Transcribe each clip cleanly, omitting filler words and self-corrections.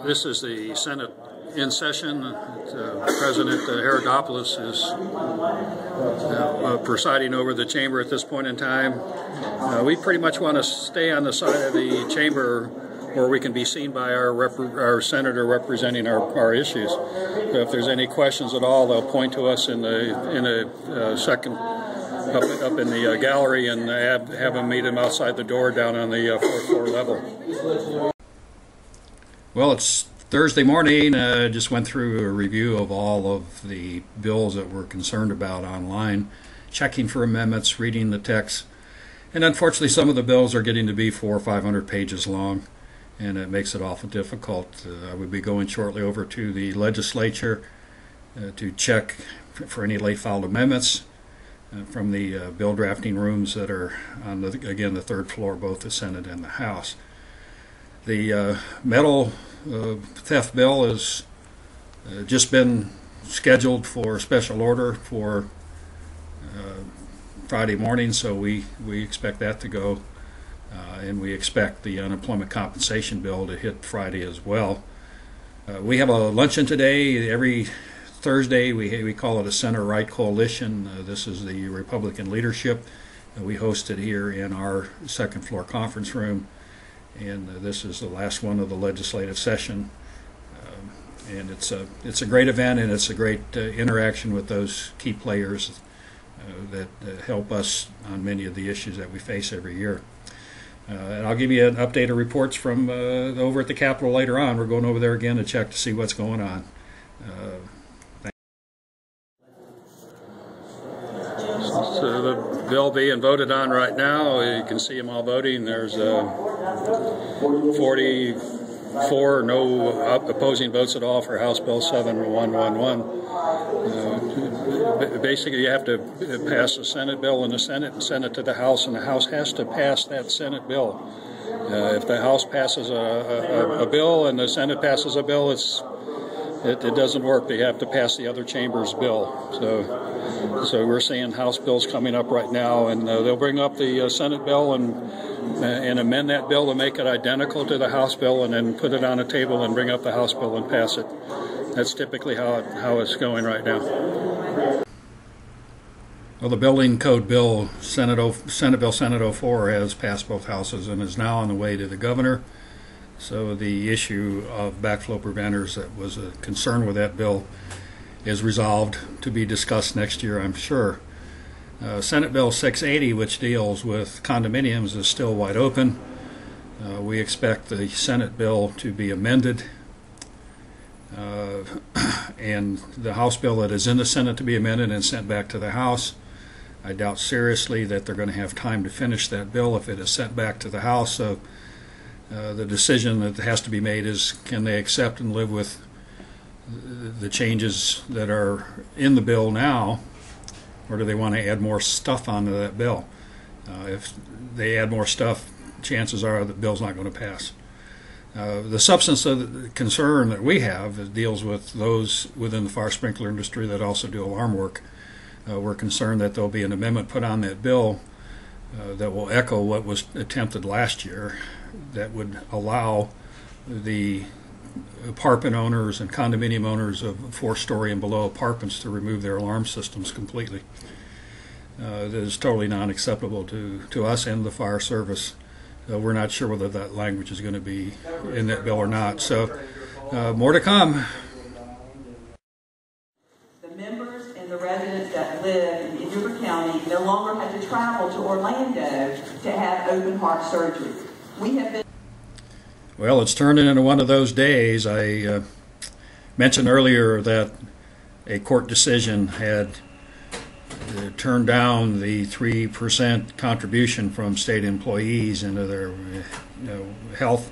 This is the Senate in session. President Herodopoulos is presiding over the chamber at this point in time. We pretty much want to stay on the side of the chamber where we can be seen by our senator representing our issues. So if there's any questions at all, they'll point to us in a second up in the gallery and have them meet him outside the door down on the fourth floor level. Well, it's Thursday morning. Just went through a review of all of the bills that we're concerned about online, checking for amendments, reading the text, and unfortunately some of the bills are getting to be 400 or 500 pages long, and it makes it awful difficult. I would be going shortly over to the legislature to check for any late filed amendments from the bill drafting rooms that are on the third floor, both the Senate and the House. The metal theft bill has just been scheduled for special order for Friday morning, so we expect that to go, and we expect the unemployment compensation bill to hit Friday as well. We have a luncheon today. Every Thursday we call it a center-right coalition. This is the Republican leadership. We host it here in our second floor conference room, and this is the last one of the legislative session. And it's a great event, and it's a great interaction with those key players that help us on many of the issues that we face every year. And I'll give you an update of reports from over at the Capitol later on. We're going over there again to check to see what's going on. So the bill being voted on right now, you can see them all voting. There's 44 no opposing votes at all for House Bill 7111. Basically, you have to pass the Senate bill in the Senate and send it to the House, and the House has to pass that Senate bill. If the House passes a bill and the Senate passes a bill, it doesn't work. They have to pass the other chamber's bill. So we're seeing House bills coming up right now, and they'll bring up the Senate bill and amend that bill to make it identical to the House bill, and then put it on a table and bring up the House bill and pass it. That's typically how it's going right now. Well, the building code bill, Senate Bill Senate 04, has passed both houses and is now on the way to the governor. So the issue of backflow preventers that was a concern with that bill is resolved to be discussed next year, I'm sure. Senate Bill 680, which deals with condominiums, is still wide open. We expect the Senate bill to be amended, and the House bill that is in the Senate to be amended and sent back to the House. I doubt seriously that they're going to have time to finish that bill if it is sent back to the House. So the decision that has to be made is, can they accept and live with the changes that are in the bill now, or do they want to add more stuff onto that bill? If they add more stuff, chances are the bill's not going to pass. The substance of the concern that we have deals with those within the fire sprinkler industry that also do alarm work. We're concerned that there'll be an amendment put on that bill that will echo what was attempted last year, that would allow the apartment owners and condominium owners of 4-story and below apartments to remove their alarm systems completely. That is totally non-acceptable to us and the fire service. We're not sure whether that language is going to be in that bill or not. So more to come. The members and the residents that live in Edgewater County no longer have to travel to Orlando to have open heart surgery. We have been. Well, it's turning into one of those days. I mentioned earlier that a court decision had turned down the 3% contribution from state employees into their health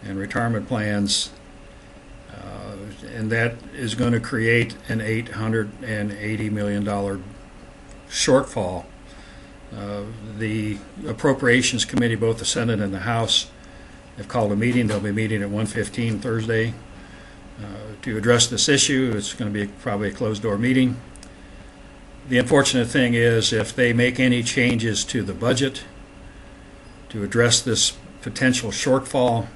and retirement plans, and that is going to create an $880 million shortfall. The Appropriations Committee, both the Senate and the House, have called a meeting. They'll be meeting at 1:15 Thursday to address this issue. It's going to be probably a closed-door meeting. The unfortunate thing is, if they make any changes to the budget to address this potential shortfall,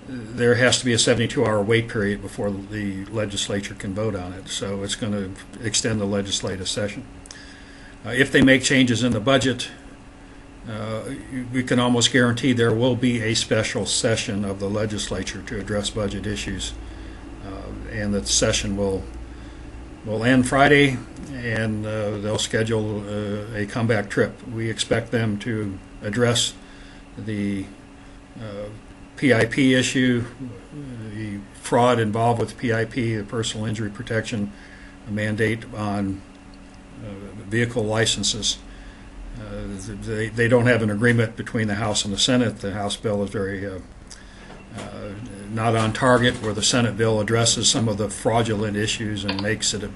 there has to be a 72-hour wait period before the legislature can vote on it. So it's going to extend the legislative session. If they make changes in the budget, we can almost guarantee there will be a special session of the legislature to address budget issues, and the session will end Friday, and they'll schedule a comeback trip. We expect them to address the PIP issue, the fraud involved with PIP, the personal injury protection mandate on vehicle licenses. They don't have an agreement between the House and the Senate. The House bill is very not on target, where the Senate bill addresses some of the fraudulent issues and makes it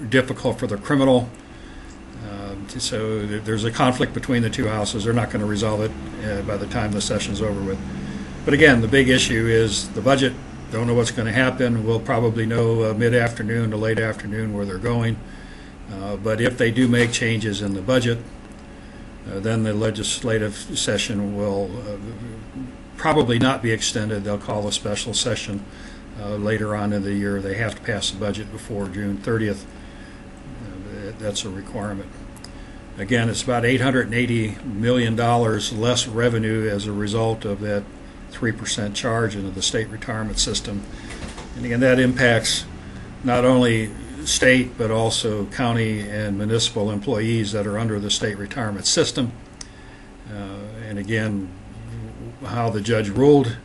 difficult for the criminal. So there's a conflict between the two houses. They're not going to resolve it by the time the session's over with. But again, the big issue is the budget. Don't know what's going to happen. We'll probably know mid-afternoon to late afternoon where they're going. But if they do make changes in the budget, then the legislative session will probably not be extended. They'll call a special session later on in the year. They have to pass the budget before June 30th. That's a requirement. Again, it's about $880 million less revenue as a result of that 3% charge into the state retirement system. And again, that impacts not only state but also county and municipal employees that are under the state retirement system. And again, how the judge ruled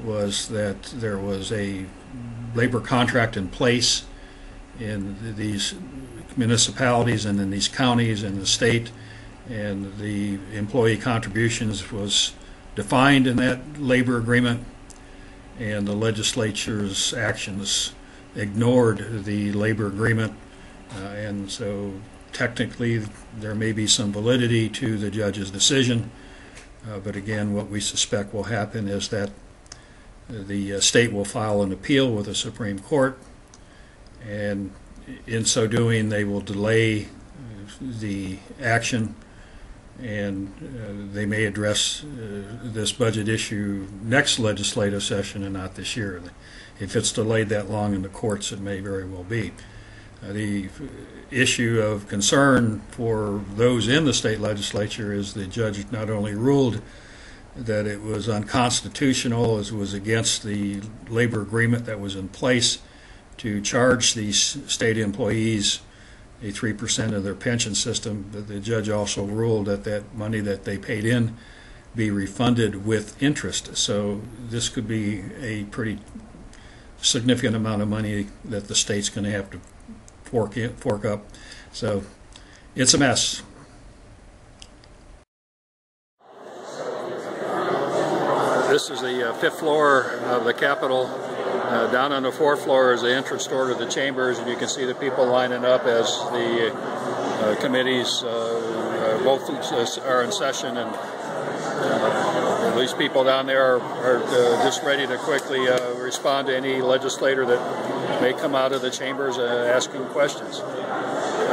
was that there was a labor contract in place in these municipalities and in these counties and the state, and the employee contributions was defined in that labor agreement, and the legislature's actions ignored the labor agreement, and so technically there may be some validity to the judge's decision, but again, what we suspect will happen is that the state will file an appeal with the Supreme Court, and in so doing they will delay the action, and they may address this budget issue next legislative session and not this year. If it's delayed that long in the courts, it may very well be. The issue of concern for those in the state legislature is the judge not only ruled that it was unconstitutional, as it was against the labor agreement that was in place to charge these state employees a 3% of their pension system, but the judge also ruled that that money that they paid in be refunded with interest. So this could be a pretty significant amount of money that the state's going to have to fork up. So it's a mess. This is the fifth floor of the Capitol. Down on the fourth floor is the entrance door to the chambers, and you can see the people lining up as the committees both are in session, and these people down there are just ready to quickly respond to any legislator that may come out of the chambers asking questions.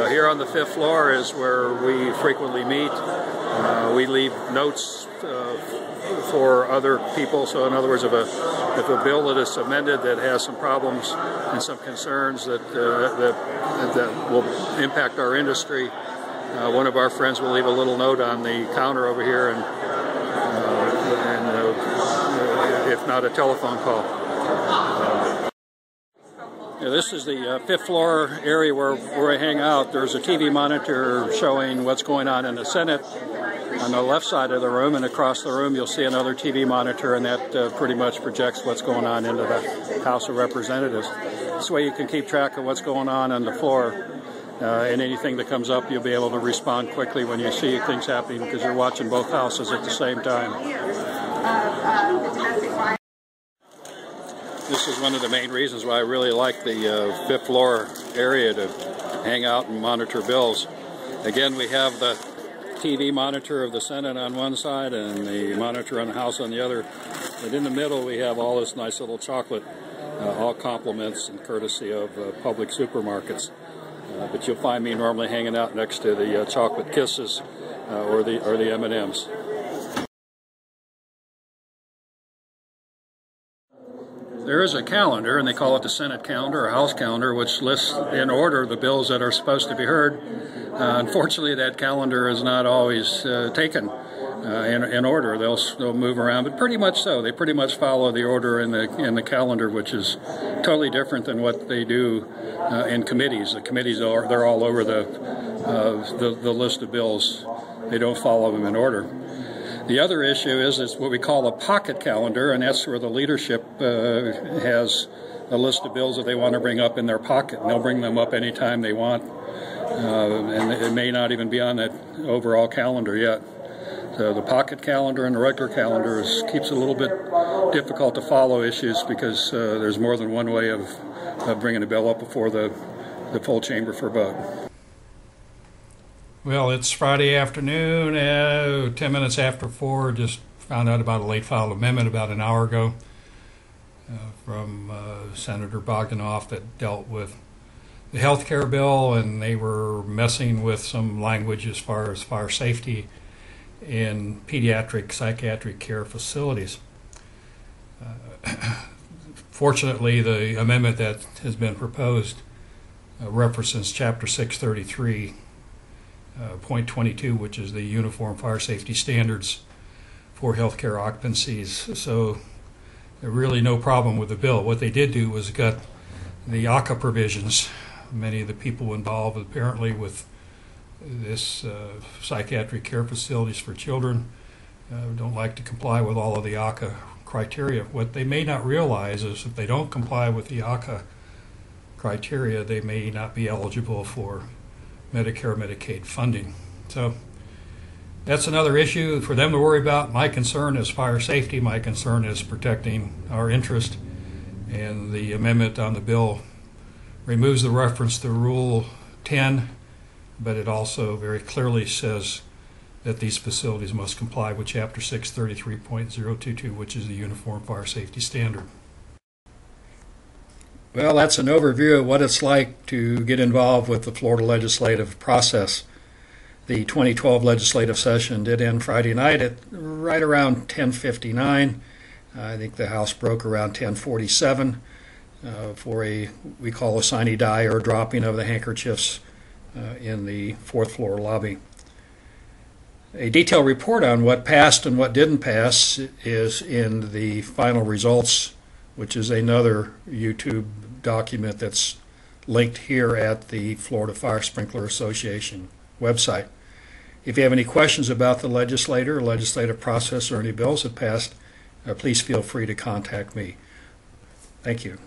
Here on the fifth floor is where we frequently meet. We leave notes for other people. So in other words, if a bill that is amended that has some problems and some concerns that will impact our industry, one of our friends will leave a little note on the counter over here, and if not, a telephone call. This is the fifth floor area where we hang out. There's a TV monitor showing what's going on in the Senate on the left side of the room, and across the room you'll see another TV monitor, and that pretty much projects what's going on into the House of Representatives. This way you can keep track of what's going on the floor, and anything that comes up you'll be able to respond quickly when you see things happening, because you're watching both houses at the same time. This is one of the main reasons why I really like the fifth floor area to hang out and monitor bills. Again, we have the TV monitor of the Senate on one side and the monitor on the House on the other. But in the middle we have all this nice little chocolate, all compliments and courtesy of public supermarkets. But you'll find me normally hanging out next to the chocolate kisses or the M&Ms. There is a calendar, and they call it the Senate calendar or House calendar, which lists in order the bills that are supposed to be heard. Unfortunately, that calendar is not always taken in order. They'll move around, but pretty much so. They pretty much follow the order in the calendar, which is totally different than what they do in committees. The committees they're all over the list of bills. They don't follow them in order. The other issue is what we call a pocket calendar, and that's where the leadership has a list of bills that they want to bring up in their pocket, and they'll bring them up anytime they want, and it may not even be on that overall calendar yet. So the pocket calendar and the regular calendar keeps it a little bit difficult to follow issues because there's more than one way of bringing a bill up before the full chamber for vote. Well, it's Friday afternoon, 10 minutes after 4. Just found out about a late filed amendment about an hour ago from Senator Bogdanoff that dealt with the health care bill, and they were messing with some language as far as fire safety in pediatric psychiatric care facilities. Fortunately, the amendment that has been proposed references Chapter 633. Point 22, which is the Uniform Fire Safety Standards for healthcare occupancies. So there's really no problem with the bill. What they did do was got the ACA provisions. Many of the people involved apparently with this psychiatric care facilities for children don't like to comply with all of the ACA criteria. What they may not realize is if they don't comply with the ACA criteria, they may not be eligible for Medicare, Medicaid funding. So that's another issue for them to worry about. My concern is fire safety. My concern is protecting our interest. And the amendment on the bill removes the reference to Rule 10, but it also very clearly says that these facilities must comply with Chapter 633.022, which is the Uniform Fire Safety Standard. Well, that's an overview of what it's like to get involved with the Florida legislative process. The 2012 legislative session did end Friday night at right around 10:59. I think the House broke around 10:47 for we call a sine die, or dropping of the handkerchiefs in the fourth floor lobby. A detailed report on what passed and what didn't pass is in the final results, which is another YouTube document that's linked here at the Florida Fire Sprinkler Association website. If you have any questions about the legislative process, or any bills that passed, please feel free to contact me. Thank you.